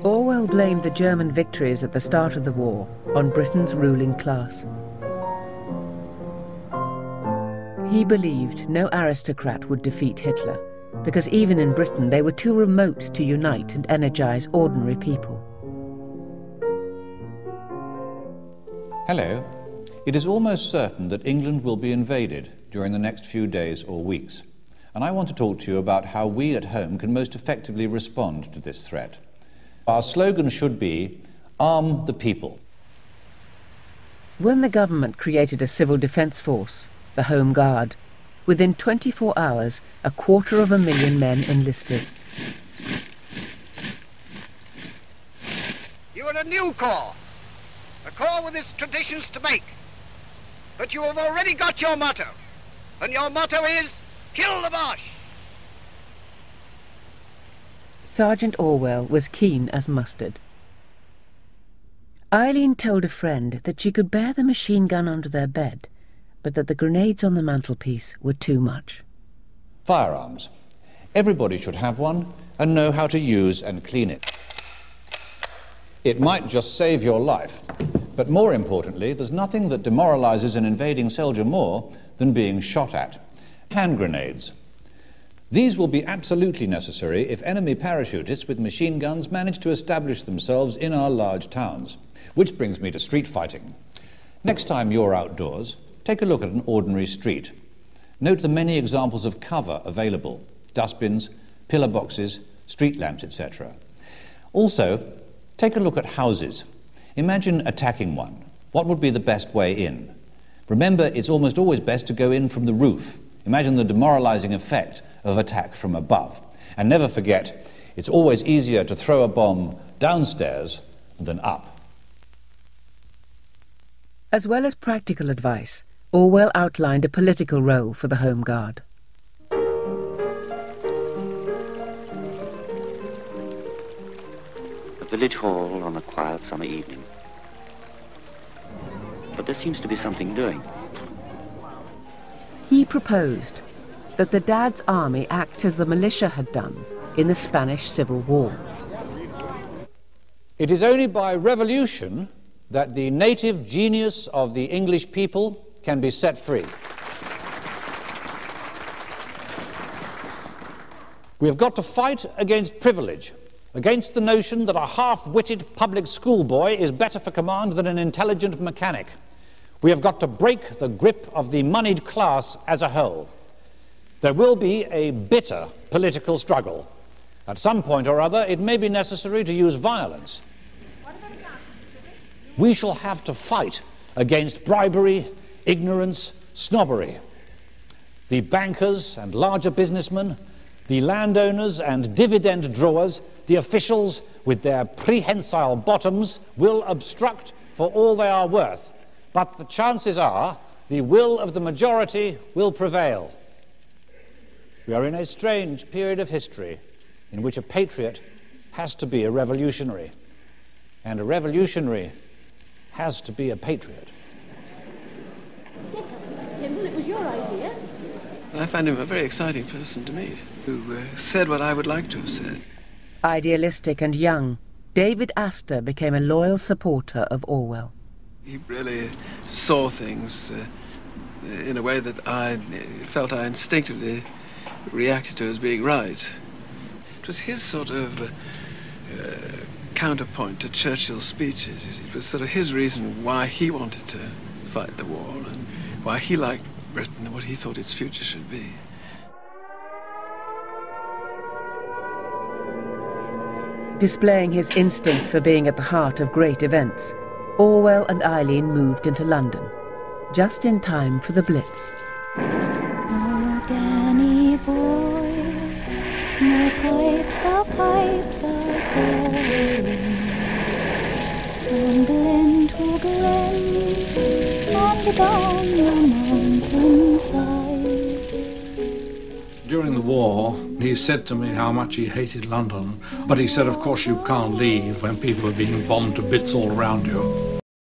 Orwell blamed the German victories at the start of the war on Britain's ruling class. He believed no aristocrat would defeat Hitler, because even in Britain they were too remote to unite and energize ordinary people. Hello. It is almost certain that England will be invaded during the next few days or weeks, and I want to talk to you about how we at home can most effectively respond to this threat. Our slogan should be, "Arm the people." When the government created a civil defence force, the Home Guard, within 24 hours, 250,000 men enlisted. You are a new corps, a corps with its traditions to make. But you have already got your motto, and your motto is, kill the Boche. Sergeant Orwell was keen as mustard. Eileen told a friend that she could bear the machine gun under their bed, but that the grenades on the mantelpiece were too much. Firearms. Everybody should have one and know how to use and clean it. It might just save your life, but more importantly, there's nothing that demoralizes an invading soldier more than being shot at. Hand grenades. These will be absolutely necessary if enemy parachutists with machine guns manage to establish themselves in our large towns. Which brings me to street fighting. Next time you're outdoors, take a look at an ordinary street. Note the many examples of cover available: dustbins, pillar boxes, street lamps, etc. Also, take a look at houses. Imagine attacking one. What would be the best way in? Remember, it's almost always best to go in from the roof. Imagine the demoralizing effect of attack from above. And never forget, it's always easier to throw a bomb downstairs than up. As well as practical advice, Orwell outlined a political role for the Home Guard. A village hall on a quiet summer evening. But there seems to be something doing. He proposed that the Dad's army act as the militia had done in the Spanish Civil War. It is only by revolution that the native genius of the English people can be set free. We have got to fight against privilege, against the notion that a half-witted public schoolboy is better for command than an intelligent mechanic. We have got to break the grip of the moneyed class as a whole. There will be a bitter political struggle. At some point or other, it may be necessary to use violence. We shall have to fight against bribery, ignorance, snobbery. The bankers and larger businessmen, the landowners and dividend drawers, the officials with their prehensile bottoms will obstruct for all they are worth. But the chances are the will of the majority will prevail. We are in a strange period of history in which a patriot has to be a revolutionary, and a revolutionary has to be a patriot. Get up, Mrs. Timble, it was your idea. I find him a very exciting person to meet, who said what I would like to have said. Idealistic and young, David Astor became a loyal supporter of Orwell. He really saw things in a way that I felt I instinctively reacted to as being right. It was his sort of counterpoint to Churchill's speeches. It was sort of his reason why he wanted to fight the war and why he liked Britain and what he thought its future should be. Displaying his instinct for being at the heart of great events, Orwell and Eileen moved into London, just in time for the Blitz. Oh, Danny boy, my pipes are calling. From glen to glen, and down the mountainside. During during the war, he said to me how much he hated London, but he said, of course, you can't leave when people are being bombed to bits all around you.